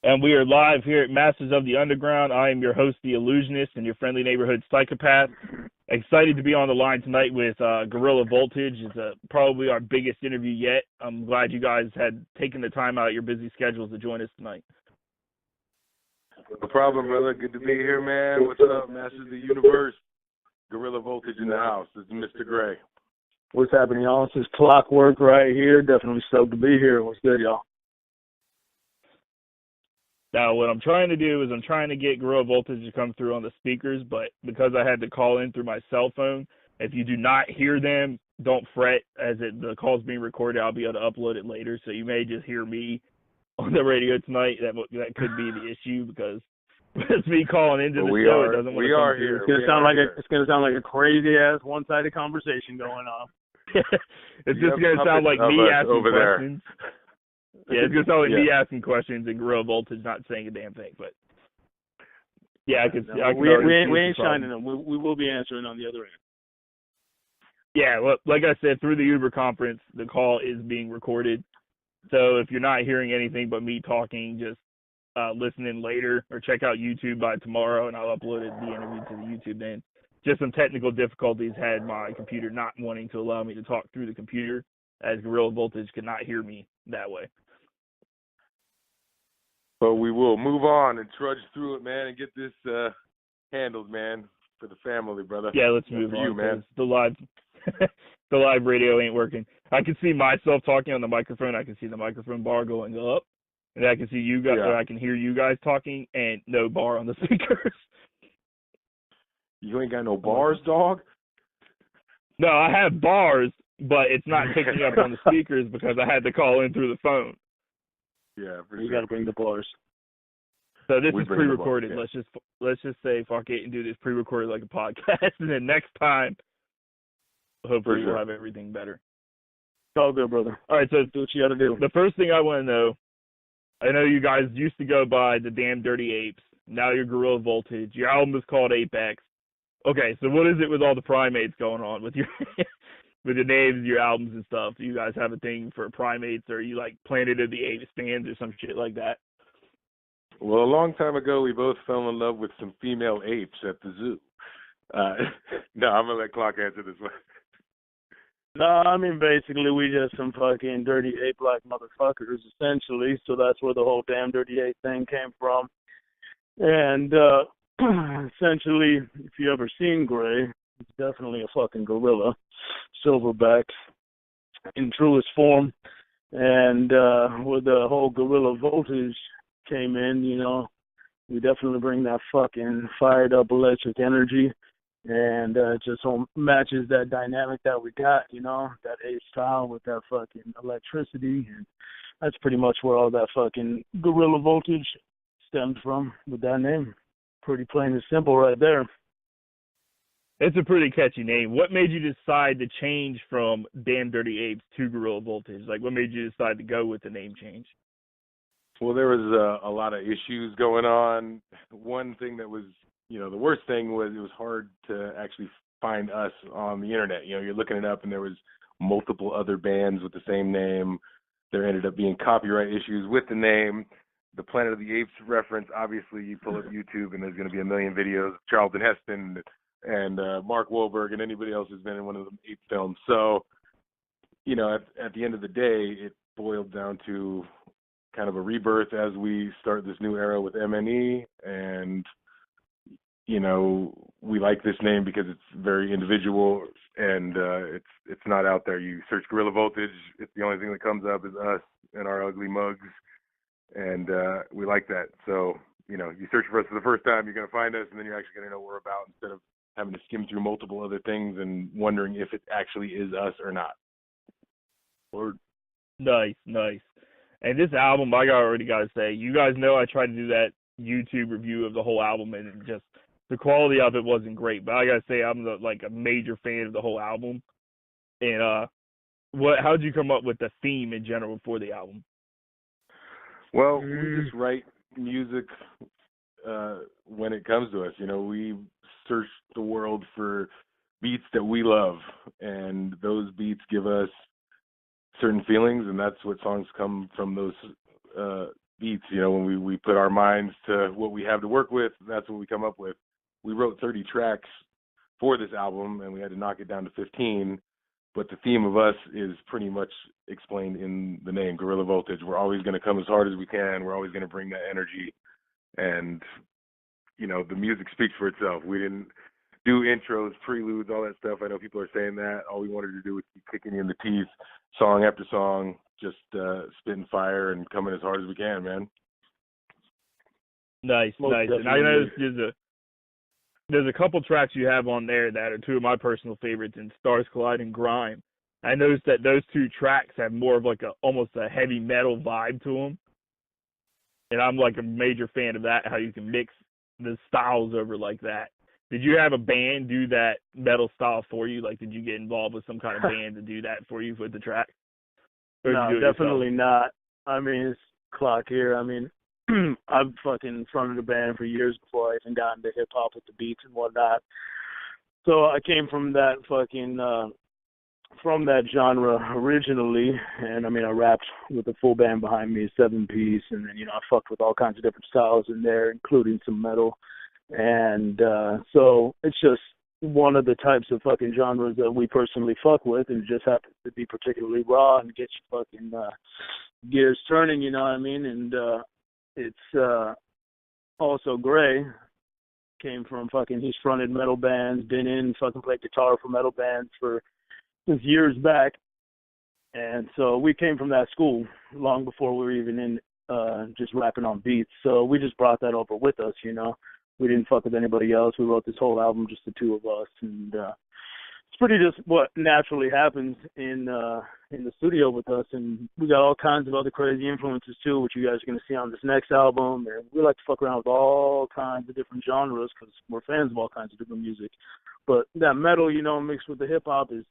And we are live here at Masters of the Underground. I am your host, the Illusionist, and your friendly neighborhood psychopath. Excited to be on the line tonight with Gorilla Voltage. It's probably our biggest interview yet. I'm glad you guys had taken the time out of your busy schedules to join us tonight. No problem, brother. Good to be here, man. What's up, Masters of the Universe? Gorilla Voltage in the house. This is Mr. Gray. What's happening, y'all? This is Clockwork right here. Definitely stoked to be here. What's good, y'all? Now, what I'm trying to do is I'm trying to get Gorilla Voltage to come through on the speakers, but because I had to call in through my cell phone, if you do not hear them, don't fret. The call's being recorded, I'll be able to upload it later, so you may just hear me on the radio tonight. That could be the issue because it's me calling into the show. It doesn't want to come here. Through. It's gonna sound like a crazy ass one-sided conversation going on. It's just gonna sound like me asking questions. There. Yeah, it's going to sound like me asking questions and Gorilla Voltage not saying a damn thing. But, yeah, we ain't shining them. We will be answering on the other end. Yeah, well, like I said, through the Uber conference, the call is being recorded. So if you're not hearing anything but me talking, just listen in later or check out YouTube by tomorrow, and I'll upload the interview to the YouTube then. Just some technical difficulties had my computer not wanting to allow me to talk through the computer, as Gorilla Voltage could not hear me that way. But we will move on and trudge through it, man, and get this handled, man, for the family, brother. Yeah, let's move on. You, man. The live radio ain't working. I can see myself talking on the microphone. I can see the microphone bar going up, and I can see you guys. I can hear you guys talking, and no bar on the speakers. You ain't got no bars, dog? No, I have bars, but it's not picking up on the speakers because I had to call in through the phone. Yeah, for you sure. got to bring the bars. So this is pre-recorded. Bars, yeah. Let's just say fuck it and do this pre-recorded like a podcast, and then next time, hopefully we'll have everything better. It's all good, brother. All right, so do what you got to do. The first thing I want to know, I know you guys used to go by the Damn Dirty Apes. Now you're Gorilla Voltage. Your album is called Apex. Okay, so what is it with all the primates going on with your with your names, your albums and stuff? Do you guys have a thing for primates, or are you like Planet of the Apes fans or some shit like that? Well, a long time ago, we both fell in love with some female apes at the zoo. No, I'm going to let Clock answer this one. No, I mean, basically, we just some fucking dirty ape-like motherfuckers, essentially. So that's where the whole Damn Dirty Ape thing came from. And essentially, if you ever seen Gray, it's definitely a fucking gorilla, silverback in truest form. And where the whole Gorilla Voltage came in, you know, we definitely bring that fucking fired up electric energy, and it just matches that dynamic that we got, you know, that ape style with that fucking electricity. And that's pretty much where all that fucking Gorilla Voltage stemmed from with that name. Pretty plain and simple right there. It's a pretty catchy name. What made you decide to change from Damn Dirty Apes to Gorilla Voltage? Like, what made you decide to go with the name change? Well, there was a lot of issues going on. One thing that was, you know, the worst thing was it was hard to actually find us on the internet. You know, you're looking it up and there was multiple other bands with the same name. There ended up being copyright issues with the name. The Planet of the Apes reference, obviously, you pull up YouTube and there's going to be a million videos of Charlton Heston and Mark Wahlberg and anybody else who's been in one of the ape films. So, you know, at the end of the day, it boiled down to kind of a rebirth as we start this new era with MNE. And, you know, we like this name because it's very individual and it's not out there. You search Gorilla Voltage, it's the only thing that comes up is us and our ugly mugs. And we like that. So, you know, you search for us for the first time, you're going to find us, and then you're actually going to know what we're about instead of having to skim through multiple other things and wondering if it actually is us or not. Word. Nice. And this album, I already got to say, you guys know I tried to do that YouTube review of the whole album, and just the quality of it wasn't great. But I got to say, I'm a major fan of the whole album. And how'd you come up with the theme in general for the album? Well, we just write music when it comes to us. You know, we search the world for beats that we love, and those beats give us certain feelings, and that's what songs come from those beats. You know, when we put our minds to what we have to work with, that's what we come up with. We wrote 30 tracks for this album, and we had to knock it down to 15. But the theme of us is pretty much explained in the name, Guerrilla Voltage. We're always going to come as hard as we can. We're always going to bring that energy. And, you know, the music speaks for itself. We didn't do intros, preludes, all that stuff. I know people are saying that. All we wanted to do was keep kicking you in the teeth, song after song, just spitting fire and coming as hard as we can, man. Nice. And I noticed there's a couple tracks you have on there that are two of my personal favorites, in Stars Collide and Grime. I noticed that those two tracks have more of like almost a heavy metal vibe to them. And I'm like a major fan of that, how you can mix the styles over like that. Did you have a band do that metal style for you? Like, did you get involved with some kind of band to do that for you with the track? No, definitely not. I mean, it's Clock here. I mean, I've fucking fronted a band for years before I even got into hip hop with the beats and whatnot. So I came from that fucking from that genre originally, and I mean I rapped with a full band behind me, 7-piece, and then I fucked with all kinds of different styles in there, including some metal, and so it's just one of the types of fucking genres that we personally fuck with, and it just happens to be particularly raw and get your fucking gears turning, you know what I mean? And it's also Gray came from he's fronted metal bands, been in played guitar for metal bands since years back, and so we came from that school long before we were even in just rapping on beats. So we just brought that over with us, We didn't fuck with anybody else. We wrote this whole album just the two of us, and it's pretty just what naturally happens in the studio with us. And we got all kinds of other crazy influences too, which you guys are going to see on this next album. And we like to fuck around with all kinds of different genres because we're fans of all kinds of different music. But that metal, mixed with the hip hop is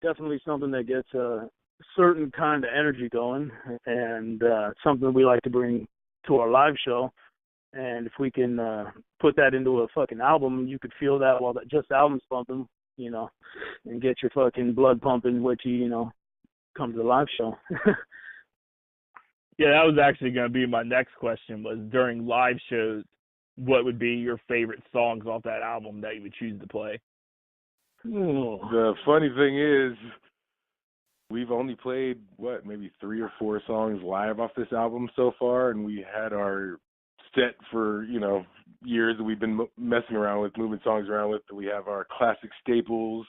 definitely something that gets a certain kind of energy going, and something we like to bring to our live show. And if we can put that into a fucking album, you could feel that while just the album's pumping, and get your fucking blood pumping, which come to the live show. Yeah, that was actually going to be my next question, was during live shows, what would be your favorite songs off that album that you would choose to play? The funny thing is, we've only played, maybe 3 or 4 songs live off this album so far, and we had our set for, years that we've been messing around with, moving songs around with. We have our classic staples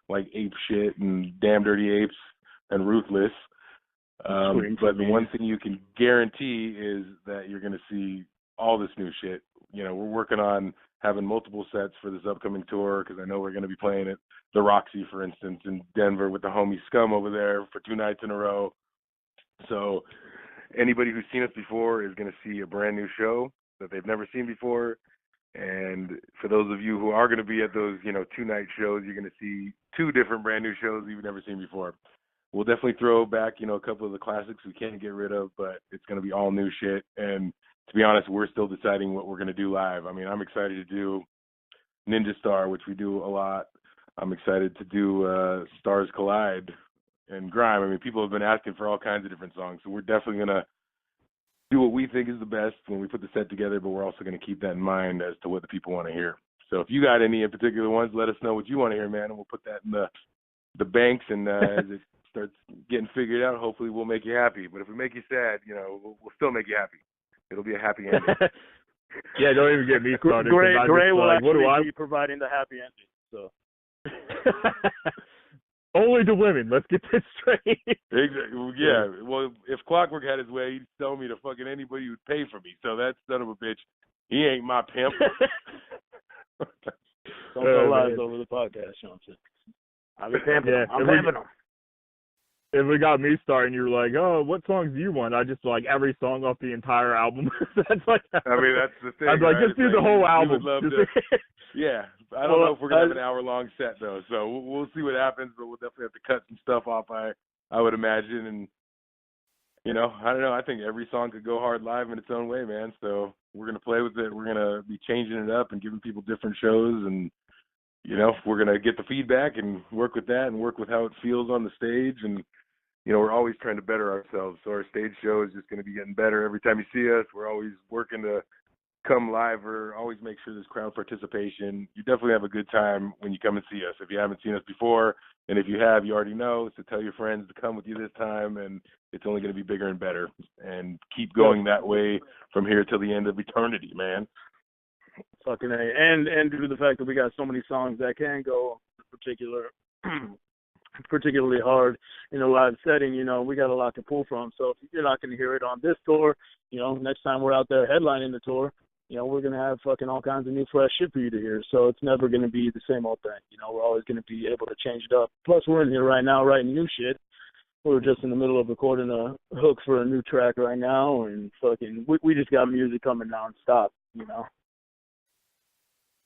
like Ape Shit and Damn Dirty Apes and Ruthless. But the one thing you can guarantee is that you're going to see all this new shit. We're working on having multiple sets for this upcoming tour, because I know we're going to be playing at the Roxy, for instance, in Denver with the homie Scum over there for 2 nights in a row. So anybody who's seen us before is going to see a brand new show that they've never seen before. And for those of you who are going to be at those, 2-night shows, you're going to see 2 different brand new shows you've never seen before. We'll definitely throw back, a couple of the classics we can't get rid of, but it's going to be all new shit. And to be honest, we're still deciding what we're going to do live. I mean, I'm excited to do Ninja Star, which we do a lot. I'm excited to do Stars Collide and Grime. I mean, people have been asking for all kinds of different songs, so we're definitely going to do what we think is the best when we put the set together, but we're also going to keep that in mind as to what the people want to hear. So if you got any in particular ones, let us know what you want to hear, man, and we'll put that in the banks, and as it starts getting figured out, hopefully we'll make you happy. But if we make you sad, we'll still make you happy. It'll be a happy ending. Yeah, don't even get me started. Gray will actually be providing the happy ending. So. Only to women. Let's get this straight. Exactly. Yeah. Well, if Clockwork had his way, he'd sell me to fucking anybody who'd pay for me. So that son of a bitch, he ain't my pimp. Don't tell lies over the podcast, Johnson. I'm pimping them. I'm pimping them. If it got me started and you were like, oh, what songs do you want? I just like every song off the entire album. That's like, I mean, that's the thing. I'd like, just do the whole album. Yeah. I don't know if we're going to have an hour-long set, though. So we'll see what happens, but we'll definitely have to cut some stuff off, I would imagine. And, I don't know. I think every song could go hard live in its own way, man. So we're going to play with it. We're going to be changing it up and giving people different shows. And, we're going to get the feedback and work with that and work with how it feels on the stage. And we're always trying to better ourselves. So our stage show is just going to be getting better every time you see us. We're always working to come live or always make sure there's crowd participation. You definitely have a good time when you come and see us. If you haven't seen us before, and if you have, you already know, so tell your friends to come with you this time, and it's only going to be bigger and better. And keep going that way from here till the end of eternity, man. Fucking A. And due to the fact that we got so many songs that can go particularly hard in a live setting, we got a lot to pull from. So if you're not going to hear it on this tour, next time we're out there headlining the tour, we're going to have fucking all kinds of new fresh shit for you to hear. So it's never going to be the same old thing. We're always going to be able to change it up. Plus, we're in here right now writing new shit. We're just in the middle of recording a hook for a new track right now, and fucking, we just got music coming nonstop,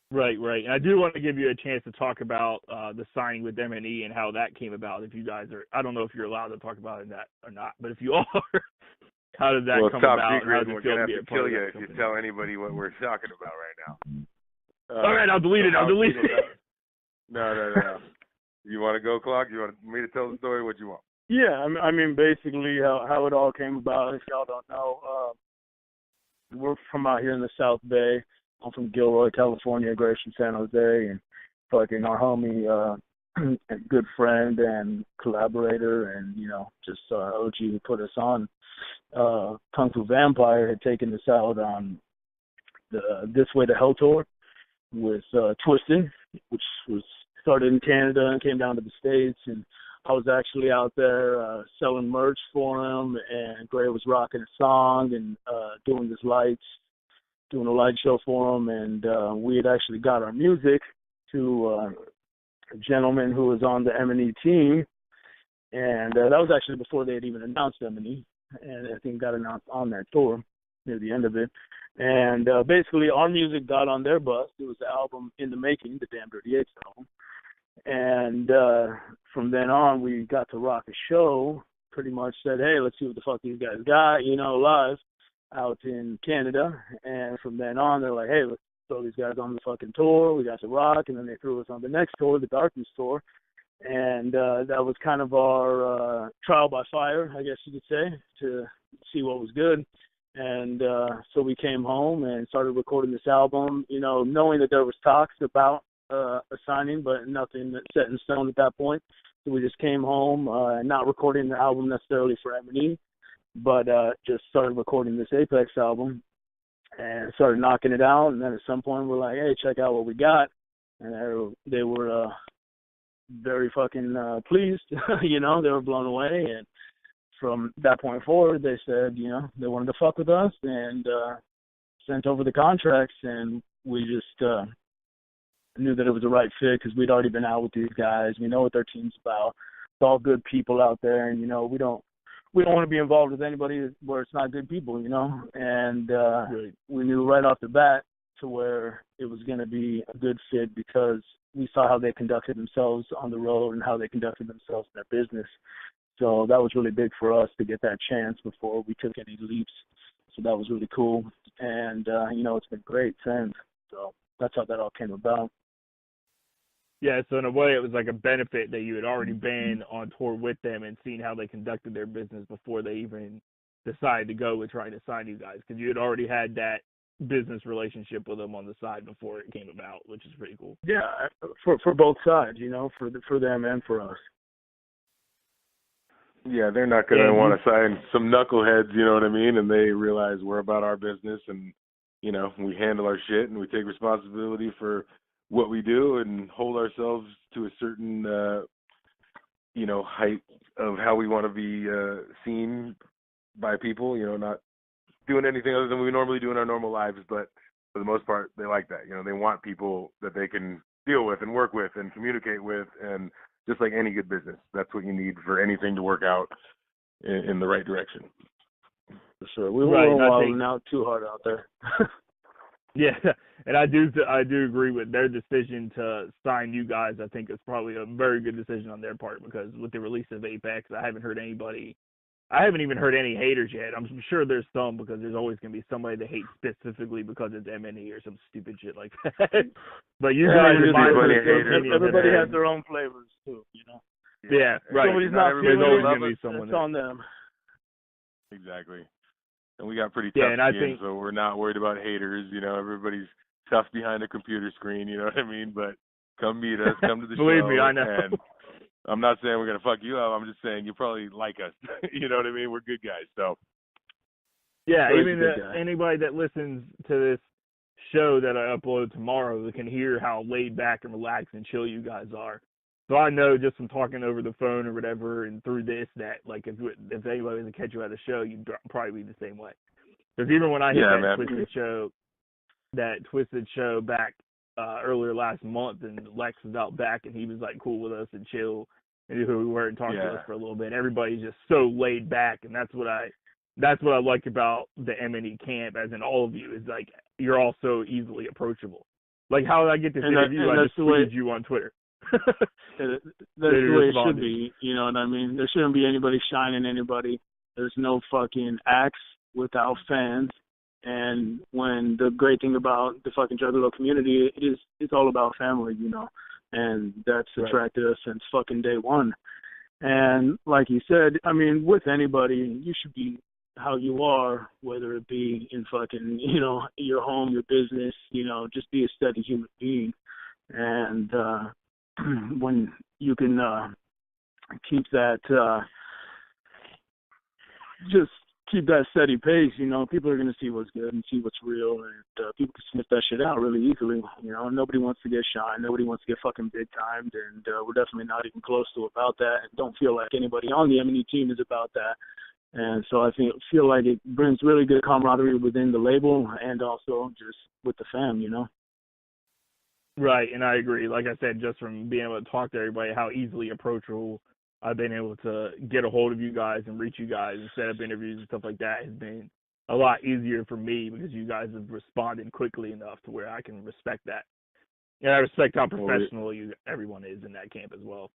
Right. And I do want to give you a chance to talk about the signing with M&E and how that came about. If you guys are, I don't know if you're allowed to talk about it or not, but if you are, how did that come about? Well, it's top secret, and we're going to have to kill you if you tell anybody what we're talking about right now. All right, I'll delete it. No. You want to go, Clark? You want me to tell the story? What you want? Yeah, I mean, basically how it all came about, if y'all don't know, we're from out here in the South Bay. I'm from Gilroy, California, Gratiot, San Jose, and fucking our homie, good friend and collaborator and, just OG who put us on, Kung Fu Vampire had taken us out on the This Way to Hell tour with Twisted, which was started in Canada and came down to the States, and I was actually out there selling merch for him, and Gray was rocking a song and doing a light show for him, and we had actually got our music to a gentleman who was on the M&E team, and that was actually before they had even announced M&E, and I think it got announced on that tour near the end of it. And basically our music got on their bus. It was the album In the Making, the Damn Dirty Apes album. And from then on, we got to rock a show, pretty much said, hey, let's see what the fuck these guys got, live out in Canada. And from then on, they're like, hey, let's throw these guys on the fucking tour. We got to rock. And then they threw us on the next tour, the Darkness tour. And that was kind of our trial by fire, I guess you could say, to see what was good. And so we came home and started recording this album, knowing that there was talks about a signing, but nothing set in stone at that point. So we just came home, not recording the album necessarily for M&E, but just started recording this Apex album and started knocking it out. And then at some point we're like, hey, check out what we got. And they were very fucking pleased. They were blown away. And from that point forward, they said, they wanted to fuck with us and sent over the contracts. And we just knew that it was the right fit because we'd already been out with these guys. We know what their team's about. It's all good people out there. And, we don't want to be involved with anybody where it's not good people, And we knew right off the bat to where it was going to be a good fit because we saw how they conducted themselves on the road and how they conducted themselves in their business. So that was really big for us to get that chance before we took any leaps. So that was really cool. And, it's been great since. So that's how that all came about. Yeah, so in a way it was like a benefit that you had already been on tour with them and seen how they conducted their business before they even decided to go with trying to sign you guys, because you had already had that business relationship with them on the side before it came about, which is pretty cool. Yeah, for both sides, for them and for us. Yeah, they're not going to want to sign some knuckleheads, you know what I mean? And they realize we're about our business and, we handle our shit and we take responsibility for what we do and hold ourselves to a certain, height of how we want to be seen by people, not doing anything other than we normally do in our normal lives. But for the most part, they like that. They want people that they can deal with and work with and communicate with. And just like any good business, that's what you need for anything to work out in the right direction. For sure. We weren't wilding out too hard out there. Yeah, and I do agree with their decision to sign you guys. I think it's probably a very good decision on their part because with the release of Apex, I haven't even heard any haters yet. I'm sure there's some because there's always going to be somebody that hates specifically because it's M&E or some stupid shit like that. But you guys everybody has their own flavors too, Yeah, right. Somebody's not There's always feeling going to it, be someone it's there. on them. Exactly. And we got pretty tough skin, so we're not worried about haters. You know, everybody's tough behind a computer screen. You know what I mean? But come meet us, come to the Believe show. Me, I know. And I'm not saying we're gonna fuck you up. I'm just saying you probably like us. You know what I mean? We're good guys. So. Yeah, even anybody that listens to this show that I upload tomorrow can hear how laid back and relaxed and chill you guys are. So I know just from talking over the phone or whatever and through this that, like, if anybody was to catch you at a show, you'd probably be the same way. Because even when I hit that Twisted show back earlier last month, and Lex was out back and he was, like, cool with us and chill and who we were and talked to us for a little bit. Everybody's just so laid back, and that's what I like about the M&E camp, as in all of you, is, like, you're all so easily approachable. Like, how did I get this interview? I just tweeted you on Twitter. That's the way it should be, you know what I mean? There shouldn't be anybody shining anybody. There's no fucking acts without fans. And when the great thing about the fucking Juggalo community is it's all about family, you know, and that's attracted us since fucking day one. And like you said, I mean, with anybody, you should be how you are, whether it be in fucking, you know, your home, your business, you know, just be a steady human being. And when you can keep that, just keep that steady pace, you know, people are going to see what's good and see what's real, and people can sniff that shit out really easily. You know, nobody wants to get shy, nobody wants to get fucking big timed, and we're definitely not even close to about that, and don't feel like anybody on the M&E team is about that. And so I feel like it brings really good camaraderie within the label and also just with the fam, you know. Right, and I agree. Like I said, just from being able to talk to everybody, how easily approachable I've been able to get a hold of you guys and reach you guys and set up interviews and stuff like that has been a lot easier for me, because you guys have responded quickly enough to where I can respect that. And I respect how professional everyone is in that camp as well.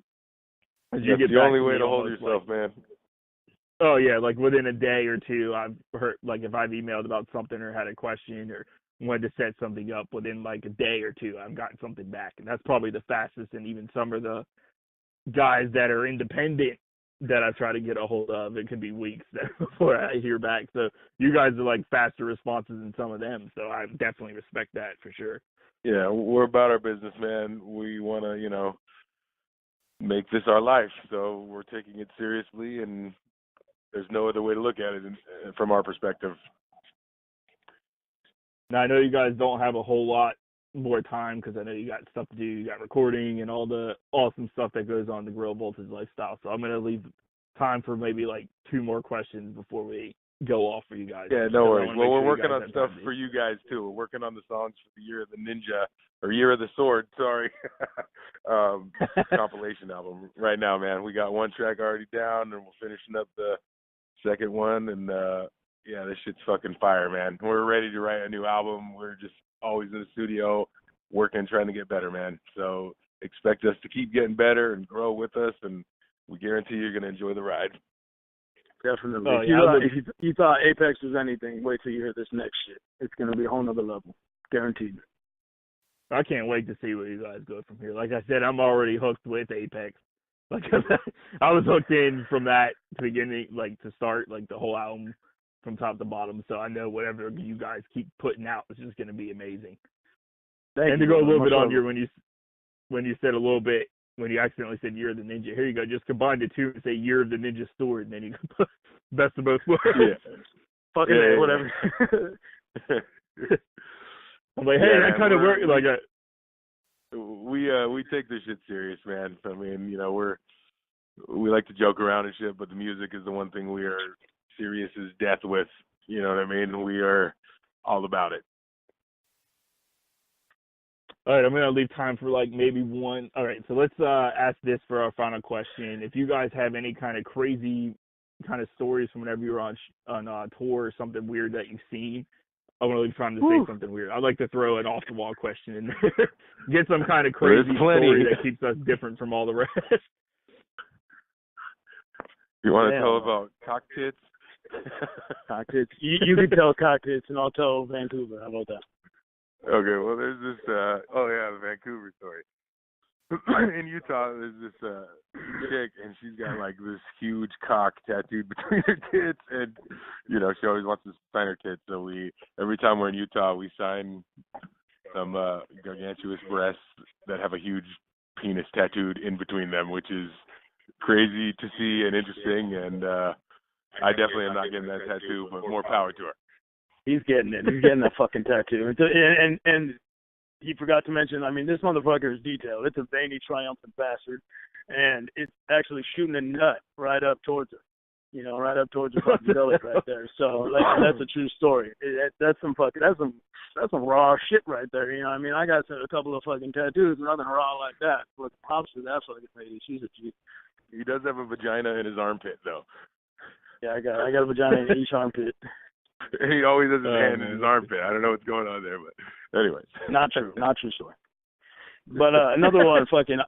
That's the only way to hold yourself, man. Oh, yeah, like within a day or two, I've heard, like, if I've emailed about something or had a question or wanted to set something up, within like a day or two, I've gotten something back. And that's probably the fastest. And even some of the guys that are independent that I try to get a hold of, it could be weeks before I hear back. So you guys are like faster responses than some of them. So I definitely respect that for sure. Yeah, we're about our business, man. We want to, you know, make this our life. So we're taking it seriously, and there's no other way to look at it from our perspective. Now, I know you guys don't have a whole lot more time, because I know you got stuff to do. You got recording and all the awesome stuff that goes on the Grill Voltage lifestyle. So I'm going to leave time for maybe like 2 more questions before we go off for you guys. Yeah, no worries. Well, we're working on stuff for you guys too. We're working on the songs for the Year of the Ninja, or Year of the Sword, sorry, compilation album right now, man. We got 1 track already down, and we're finishing up the second one, and yeah, this shit's fucking fire, man. We're ready to write a new album. We're just always in the studio working, trying to get better, man. So expect us to keep getting better and grow with us, and we guarantee you're going to enjoy the ride. Definitely. Oh, yeah, if you thought Apex was anything, wait till you hear this next shit. It's going to be a whole nother level. Guaranteed. I can't wait to see where you guys go from here. Like I said, I'm already hooked with Apex. Like, I was hooked in from that to beginning, like, to start, like, the whole album from top to bottom. So I know whatever you guys keep putting out is just going to be amazing. And to go a little bit on your, when you said a little bit, when you accidentally said Year of the Ninja, here you go. Just combine the two and say Year of the Ninja Sword, and then you can put best of both worlds. Yeah. Fucking yeah, whatever. I'm like, hey, that kind of worked. Like, we take this shit serious, man. I mean, you know, we like to joke around and shit, but the music is the one thing we are serious as death with. You know what I mean? We are all about it. All right, I'm going to leave time for like maybe one. All right, so let's ask this for our final question. If you guys have any kind of crazy kind of stories from whenever you were on tour or something weird that you've seen, I'm going to leave time to say something weird. I'd like to throw an off-the-wall question in there. Get some kind of crazy story that keeps us different from all the rest. You want to tell about cock tits? Cock tits. You can tell cock tits, and I'll tell Vancouver. How about that? Okay, well, there's this, the Vancouver story. in Utah, there's this chick, and she's got like this huge cock tattooed between her tits, and you know she always wants to sign her tits. So every time we're in Utah, we sign some gargantuous breasts that have a huge penis tattooed in between them, which is crazy to see and interesting. And I definitely am not getting that tattoo, but more power to her. He's getting it. He's getting that fucking tattoo. And he forgot to mention, I mean, this motherfucker is detailed. It's a veiny, triumphant bastard. And it's actually shooting a nut right up towards her. You know, right up towards her fucking belly right there. So that's a true story. That's some raw shit right there. You know what I mean? I got a couple of fucking tattoos, nothing raw like that. But props to that fucking lady. She's a G. He does have a vagina in his armpit, though. Yeah, I got a vagina in each armpit. He always has his hand in his armpit. I don't know what's going on there, but anyways. Not true story. But another one, fucking,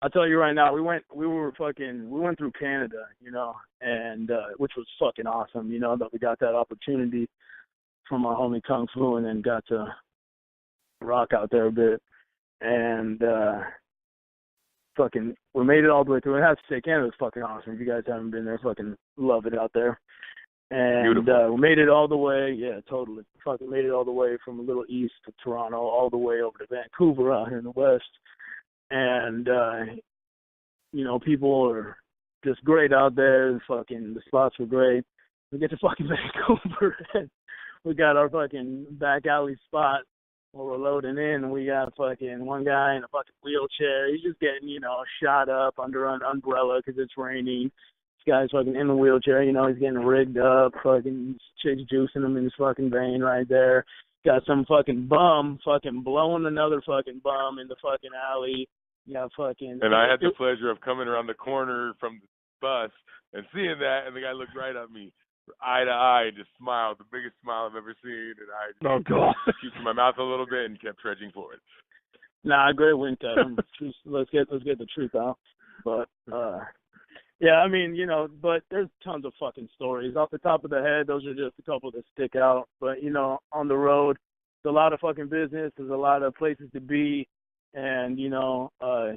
I'll tell you right now, we went through Canada, you know, and which was fucking awesome, you know, that we got that opportunity from our homie Kung Fu, and then got to rock out there a bit, and fucking, we made it all the way through. I have to say, Canada's fucking awesome. If you guys haven't been there, fucking love it out there. And we made it all the way, yeah, totally. Fucking made it all the way from a little east to Toronto, all the way over to Vancouver out here in the west. And, you know, people are just great out there. Fucking, the spots were great. We get to fucking Vancouver, and we got our fucking back alley spot where we're loading in, and we got fucking one guy in a fucking wheelchair. He's just getting, you know, shot up under an umbrella because it's raining. Guy's fucking in the wheelchair, you know, he's getting rigged up, fucking chick's juicing him in his fucking vein right there. Got some fucking bum fucking blowing another fucking bum in the fucking alley. Yeah, fucking. And I had the pleasure of coming around the corner from the bus and seeing that, and the guy looked right at me, eye to eye, and just smiled, the biggest smile I've ever seen, and I just kept my mouth a little bit and kept trudging forward. Nah, great wink at him. Let's get the truth out. But yeah, I mean, you know, but there's tons of fucking stories. Off the top of the head, those are just a couple that stick out. But, you know, on the road, there's a lot of fucking business. There's a lot of places to be. And, you know,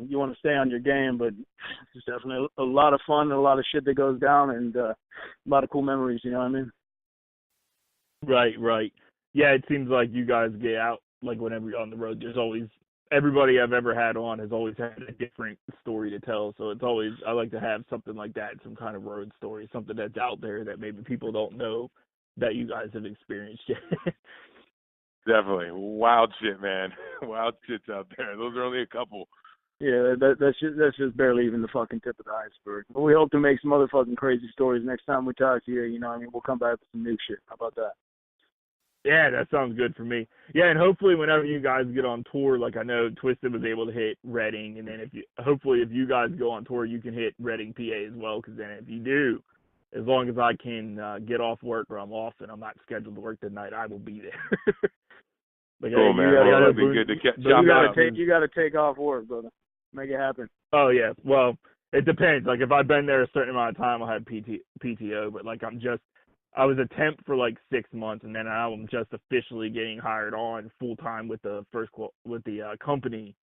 you want to stay on your game. But it's definitely a lot of fun and a lot of shit that goes down, and a lot of cool memories, you know what I mean? Right. Yeah, it seems like you guys get out, like, whenever you're on the road, there's always everybody I've ever had on has always had a different story to tell. So it's always, I like to have something like that, some kind of road story, something that's out there that maybe people don't know that you guys have experienced yet. Definitely. Wild shit, man. Wild shit's out there. Those are only a couple. Yeah, that's just barely even the fucking tip of the iceberg. But we hope to make some other fucking crazy stories next time we talk to you. You know what I mean? We'll come back with some new shit. How about that? Yeah, that sounds good for me. Yeah, and hopefully whenever you guys get on tour, like I know Twisted was able to hit Reading, and then hopefully if you guys go on tour, you can hit Reading, PA as well, because then if you do, as long as I can get off work or I'm off and I'm not scheduled to work tonight, I will be there. Like, cool, man. That'd be good to chop up. You got to take off work, brother. Make it happen. Oh, yeah. Well, it depends. Like, if I've been there a certain amount of time, I'll have PTO, but, like, I was a temp for like 6 months, and then I'm just officially getting hired on full time with the company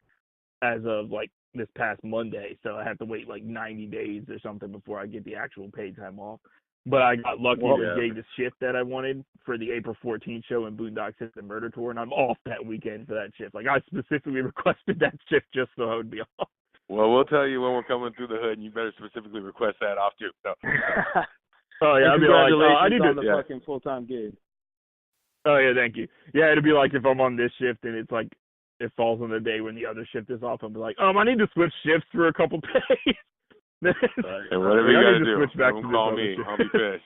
as of like this past Monday. So I have to wait like 90 days or something before I get the actual paid time off. But I got lucky to get the shift that I wanted for the April 14th show in Boondock System Murder Tour, and I'm off that weekend for that shift. Like, I specifically requested that shift just so I would be off. Well, we'll tell you when we're coming through the hood, and you better specifically request that off too. So. Oh yeah, I'd be like, I need on the fucking full-time gig. Oh yeah, thank you. Yeah, it'd be like if I'm on this shift and it's like it falls on the day when the other shift is off, I'll be like, I need to switch shifts for a couple days. And whatever you gotta do, don't call me. I'll be pissed.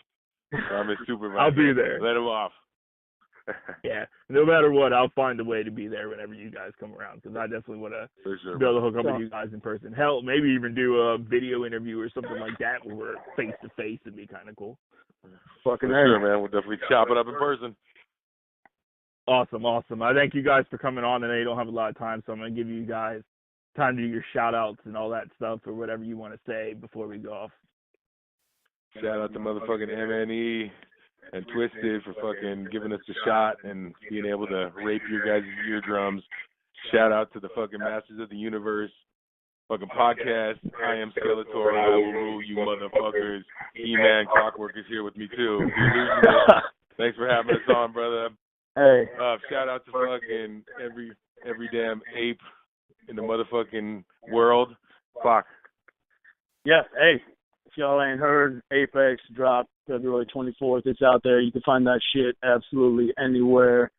I'm his supervisor. I'll be there. Let him off. Yeah, no matter what, I'll find a way to be there whenever you guys come around, because I definitely want to be able to hook up with you guys in person. Hell, maybe even do a video interview or something like that where we're face to face. Would be kind of cool. Fucking sure, man. We'll definitely chop it up in person. Awesome. I thank you guys for coming on. I know you don't have a lot of time, so I'm going to give you guys time to do your shout-outs and all that stuff or whatever you want to say before we go off. Shout out to motherfucking MNE and Twisted for fucking giving us a shot and being able to rape your guys' eardrums. Shout out to the fucking Masters of the Universe fucking podcast. I am Skeletor, and I will rule you motherfuckers. E-Man Clockwork is here with me too. The Illusionist. Thanks for having us on, brother. Hey. Shout out to fucking every damn ape in the motherfucking world. Fuck. Yeah, hey. If y'all ain't heard, Apex dropped February 24th. It's out there. You can find that shit absolutely anywhere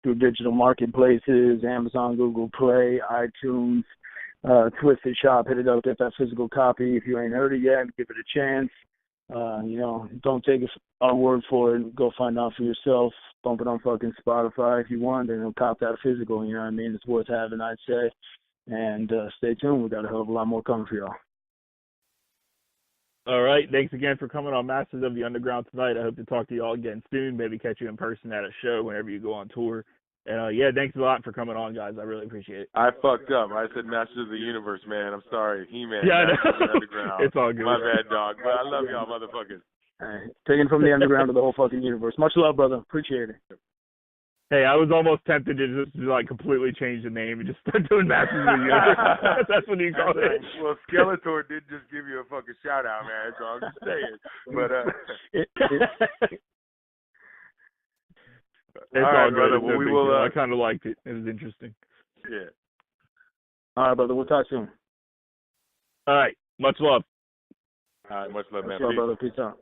through digital marketplaces, Amazon, Google Play, iTunes, Twisted Shop. Hit it up, get that physical copy. If you ain't heard it yet, give it a chance. Don't take our word for it. Go find out for yourself. Bump it on fucking Spotify if you want, and cop that physical. You know what I mean? It's worth having, I'd say. And stay tuned. We got a hell of a lot more coming for y'all. All right. Thanks again for coming on Masters of the Underground tonight. I hope to talk to you all again soon. Maybe catch you in person at a show whenever you go on tour. And, thanks a lot for coming on, guys. I really appreciate it. I fucked up. I said Masters of the Universe, man. I'm sorry. He-Man. Yeah, Masters of the Underground. It's all good. My bad, dog. But I love y'all motherfuckers. All right. Taking from the underground to the whole fucking universe. Much love, brother. Appreciate it. Hey, I was almost tempted to just completely change the name and just start doing Masters of the Universe. That's what you call it. Well, Skeletor did just give you a fucking shout out, man. So I'm just saying. But it's all all right, good. brother. Well, we will. I kind of liked it. It was interesting. Yeah. All right, brother. We'll talk soon. All right. Much love. All right. Much love, man. Much love, brother. Peace out.